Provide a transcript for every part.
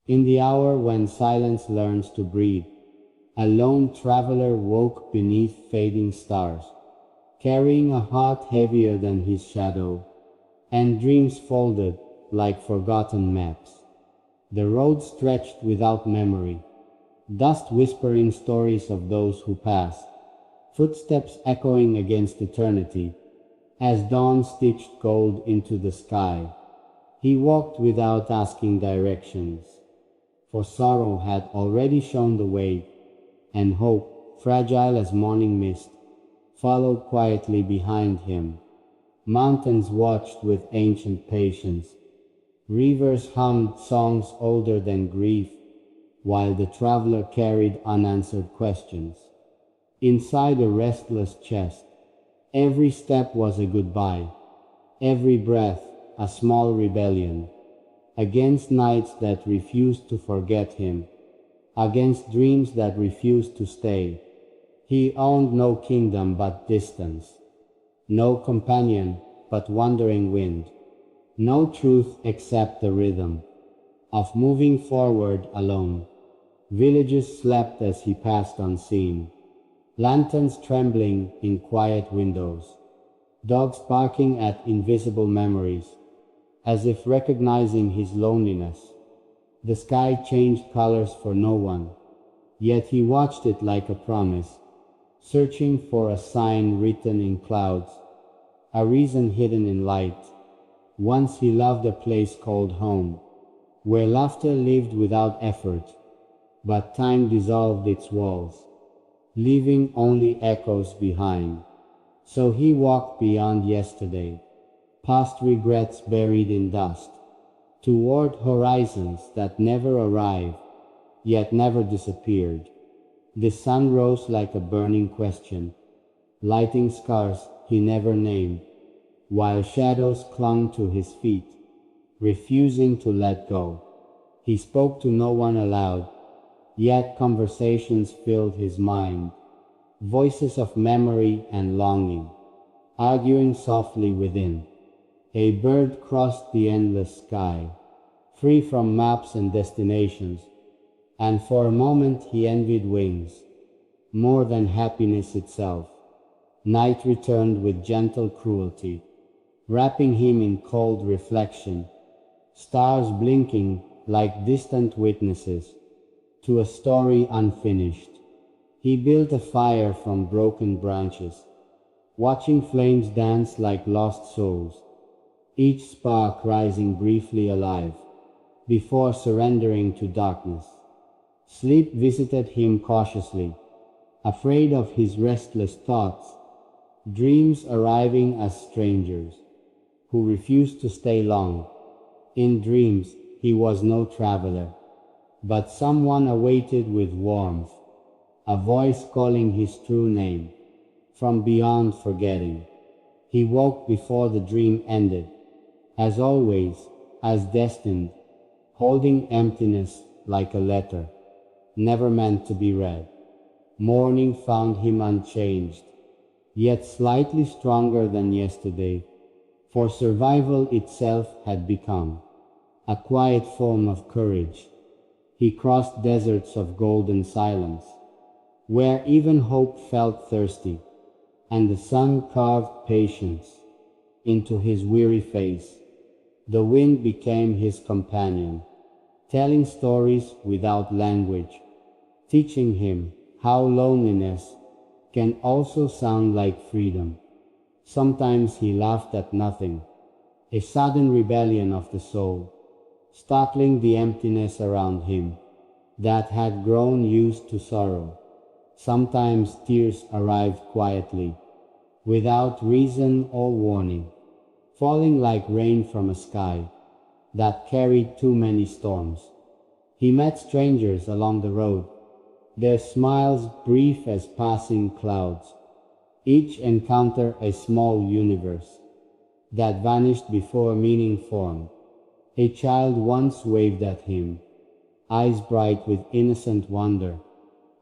In the hour when silence learns to breathe, a lone traveler woke beneath fading stars, carrying a heart heavier than his shadow, and dreams folded like forgotten maps. The road stretched without memory, dust whispering stories of those who passed, footsteps echoing against eternity, as dawn stitched gold into the sky. He walked without asking directions, for sorrow had already shown the way, and hope, fragile as morning mist, followed quietly behind him. Mountains watched with ancient patience. Rivers hummed songs older than grief, while the traveler carried unanswered questions. Inside a restless chest, every step was a goodbye, every breath a small rebellion, against nights that refused to forget him, against dreams that refused to stay. He owned no kingdom but distance, no companion but wandering wind, no truth except the rhythm of moving forward alone. Villages slept as he passed unseen, lanterns trembling in quiet windows, dogs barking at invisible memories, as if recognizing his loneliness. The sky changed colors for no one, yet he watched it like a promise, searching for a sign written in clouds, a reason hidden in light. Once he loved a place called home, where laughter lived without effort, but time dissolved its walls, leaving only echoes behind. So he walked beyond yesterday, past regrets buried in dust, toward horizons that never arrived, yet never disappeared. The sun rose like a burning question, lighting scars he never named, while shadows clung to his feet, refusing to let go. He spoke to no one aloud, yet conversations filled his mind, voices of memory and longing, arguing softly within. A bird crossed the endless sky, free from maps and destinations, and for a moment he envied wings, more than happiness itself. Night returned with gentle cruelty, wrapping him in cold reflection, stars blinking like distant witnesses to a story unfinished. He built a fire from broken branches, watching flames dance like lost souls, each spark rising briefly alive, before surrendering to darkness. Sleep visited him cautiously, afraid of his restless thoughts, dreams arriving as strangers, who refused to stay long. In dreams, he was no traveler, but someone awaited with warmth, a voice calling his true name, from beyond forgetting. He woke before the dream ended, as always, as destined, holding emptiness like a letter, never meant to be read. Morning found him unchanged, yet slightly stronger than yesterday, for survival itself had become a quiet form of courage. He crossed deserts of golden silence, where even hope felt thirsty, and the sun carved patience into his weary face. The wind became his companion, telling stories without language, teaching him how loneliness can also sound like freedom. Sometimes he laughed at nothing, a sudden rebellion of the soul, startling the emptiness around him that had grown used to sorrow. Sometimes tears arrived quietly, without reason or warning, falling like rain from a sky that carried too many storms. He met strangers along the road, their smiles brief as passing clouds, each encounter a small universe that vanished before meaning formed. A child once waved at him, eyes bright with innocent wonder,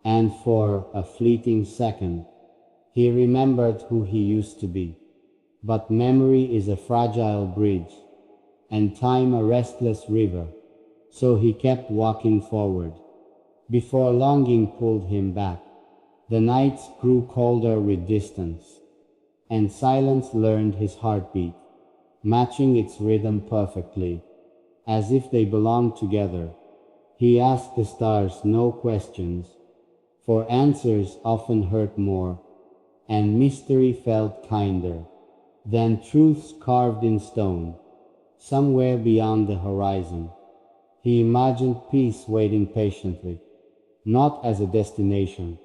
and for a fleeting second, he remembered who he used to be. But memory is a fragile bridge, and time a restless river. so he kept walking forward. Before longing pulled him back, the nights grew colder with distance, and silence learned his heartbeat, matching its rhythm perfectly, as if they belonged together. He asked the stars no questions, for answers often hurt more, and mystery felt kinder than truths carved in stone. Somewhere beyond the horizon, he imagined peace waiting patiently, not as a destination,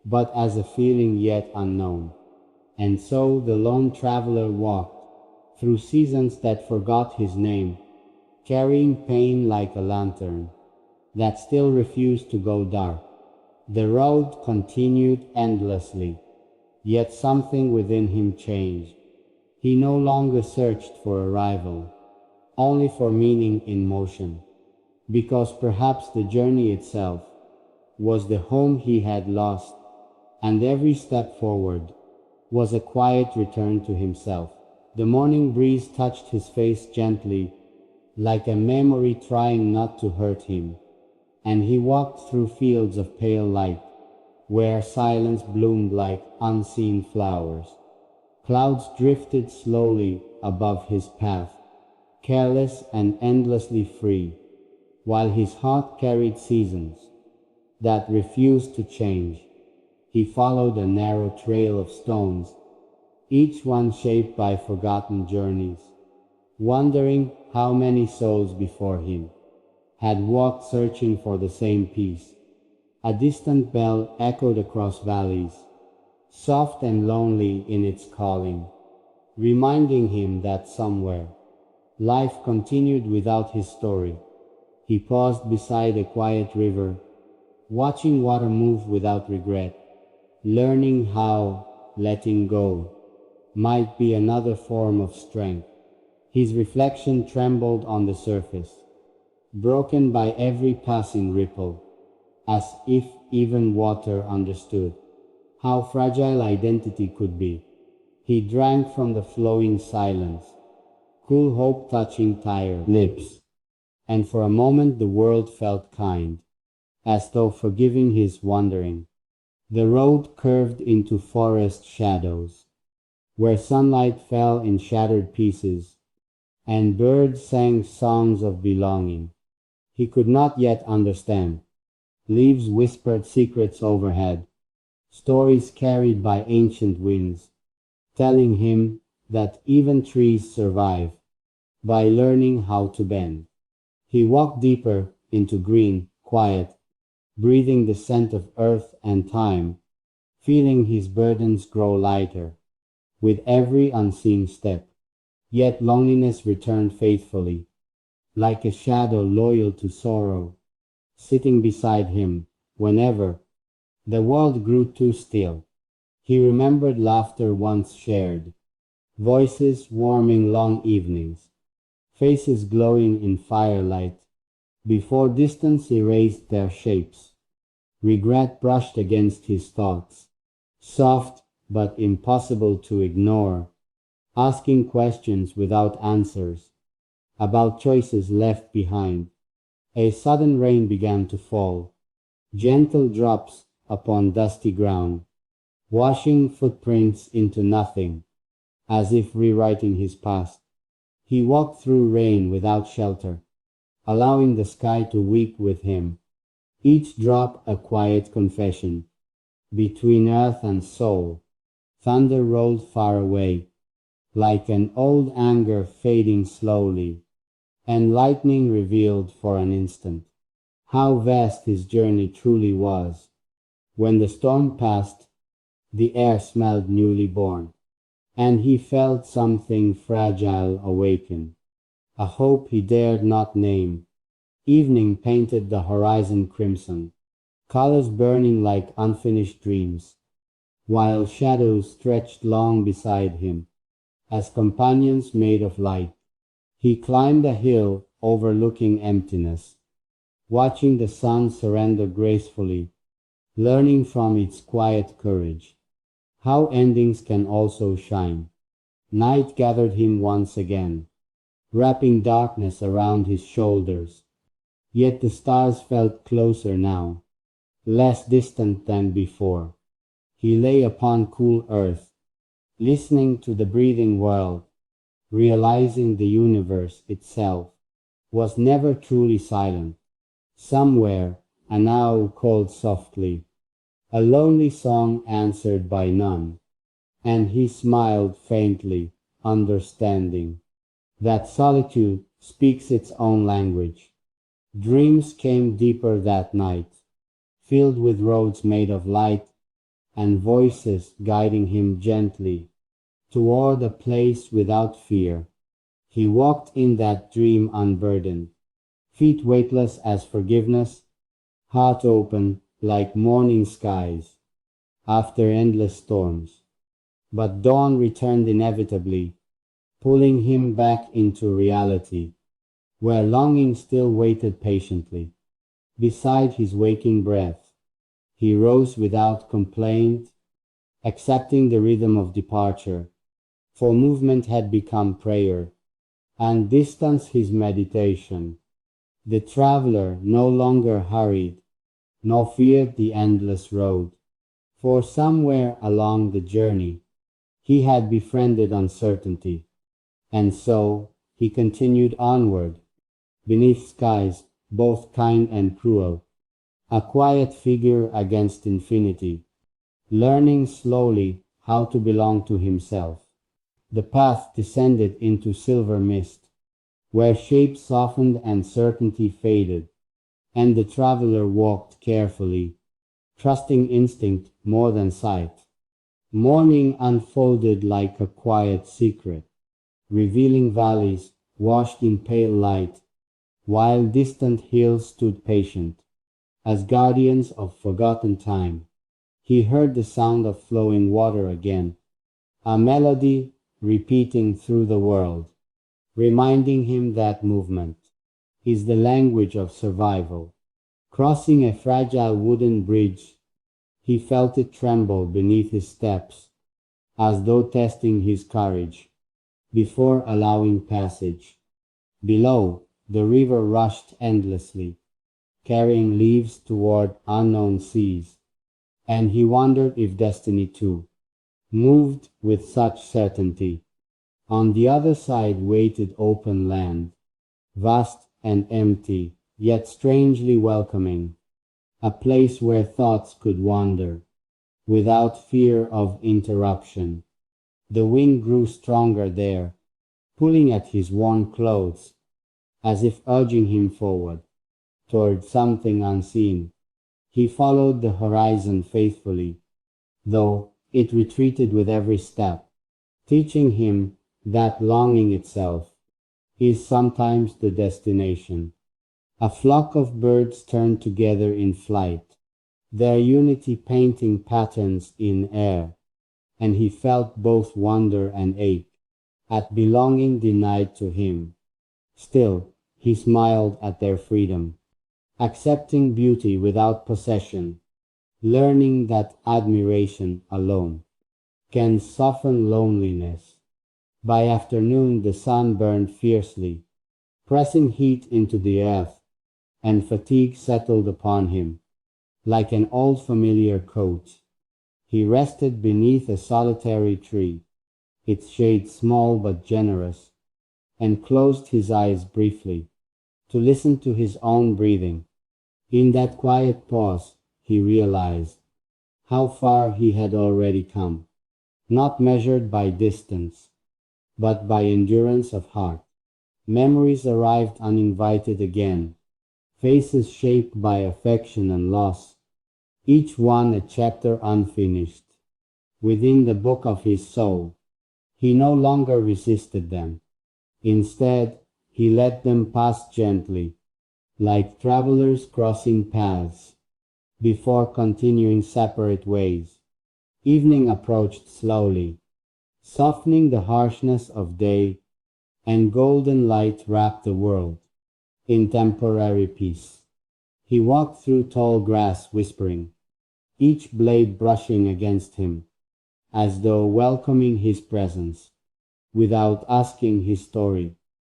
but as a feeling yet unknown. And so the lone traveler walked through seasons that forgot his name, carrying pain like a lantern that still refused to go dark. The road continued endlessly, yet something within him changed. He no longer searched for arrival, only for meaning in motion, because perhaps the journey itself was the home he had lost, and every step forward was a quiet return to himself. The morning breeze touched his face gently, like a memory trying not to hurt him, and he walked through fields of pale light, where silence bloomed like unseen flowers. Clouds drifted slowly above his path, careless and endlessly free, while his heart carried seasons that refused to change. He followed a narrow trail of stones, each one shaped by forgotten journeys, wondering how many souls before him had walked searching for the same peace. A distant bell echoed across valleys, soft and lonely in its calling, reminding him that somewhere life continued without his story. He paused beside a quiet river, watching water move without regret, learning how letting go might be another form of strength. His reflection trembled on the surface, broken by every passing ripple, as if even water understood how fragile identity could be. He drank from the flowing silence, cool hope touching tired lips, and for a moment the world felt kind, as though forgiving his wandering. The road curved into forest shadows, where sunlight fell in shattered pieces, and birds sang songs of belonging he could not yet understand. Leaves whispered secrets overhead, stories carried by ancient winds, telling him that even trees survive by learning how to bend. He walked deeper into green, quiet, breathing the scent of earth and time, feeling his burdens grow lighter with every unseen step. Yet loneliness returned faithfully, like a shadow loyal to sorrow, sitting beside him whenever the world grew too still. He remembered laughter once shared, voices warming long evenings, faces glowing in firelight, before distance erased their shapes. Regret brushed against his thoughts, soft but impossible to ignore, asking questions without answers, about choices left behind. A sudden rain began to fall, gentle drops upon dusty ground, washing footprints into nothing, as if rewriting his past. He walked through rain without shelter, allowing the sky to weep with him, each drop a quiet confession. Between earth and soul, thunder rolled far away, like an old anger fading slowly, and lightning revealed for an instant how vast his journey truly was. When the storm passed, the air smelled newly born, and he felt something fragile awaken, a hope he dared not name. Evening painted the horizon crimson, colors burning like unfinished dreams, while shadows stretched long beside him, as companions made of light. He climbed a hill overlooking emptiness, watching the sun surrender gracefully, learning from its quiet courage how endings can also shine. Night gathered him once again, wrapping darkness around his shoulders, Yet the stars felt closer now, less distant than before. He lay upon cool earth, listening to the breathing world, realizing the universe itself was never truly silent. Somewhere, an owl called softly, a lonely song answered by none, and he smiled faintly, understanding that solitude speaks its own language. Dreams came deeper that night, filled with roads made of light and voices guiding him gently toward a place without fear. He walked in that dream unburdened, feet weightless as forgiveness, heart open like morning skies after endless storms. But dawn returned inevitably, pulling him back into reality, where longing still waited patiently. Beside his waking breath, he rose without complaint, accepting the rhythm of departure, for movement had become prayer, and distance his meditation. The traveler no longer hurried, nor feared the endless road, for somewhere along the journey he had befriended uncertainty, and so he continued onward, beneath skies both kind and cruel, a quiet figure against infinity, learning slowly how to belong to himself. The path descended into silver mist, where shape softened and certainty faded, and the traveler walked carefully, trusting instinct more than sight. Morning unfolded like a quiet secret, revealing valleys washed in pale light, while distant hills stood patient, as guardians of forgotten time. He heard the sound of flowing water again, a melody repeating through the world, reminding him that movement is the language of survival. Crossing a fragile wooden bridge, he felt it tremble beneath his steps, as though testing his courage before allowing passage. Below, the river rushed endlessly, carrying leaves toward unknown seas, and he wondered if destiny too moved with such certainty. On the other side waited open land, vast and empty, yet strangely welcoming, a place where thoughts could wander without fear of interruption. The wind grew stronger there, pulling at his worn clothes, as if urging him forward, toward something unseen. He followed the horizon faithfully, though it retreated with every step, teaching him that longing itself is sometimes the destination. A flock of birds turned together in flight, their unity painting patterns in air, and he felt both wonder and ache at belonging denied to him. Still, he smiled at their freedom, accepting beauty without possession, learning that admiration alone can soften loneliness. By afternoon, the sun burned fiercely, pressing heat into the earth, and fatigue settled upon him like an old familiar coat. He rested beneath a solitary tree, its shade small but generous, and closed his eyes briefly to listen to his own breathing. In that quiet pause, he realized how far he had already come, not measured by distance, but by endurance of heart. Memories arrived uninvited again, faces shaped by affection and loss, each one a chapter unfinished. Within the book of his soul, he no longer resisted them. Instead, he let them pass gently, like travelers crossing paths, before continuing separate ways. Evening approached slowly, softening the harshness of day, and golden light wrapped the world in temporary peace. He walked through tall grass whispering, each blade brushing against him, as though welcoming his presence, without asking his story.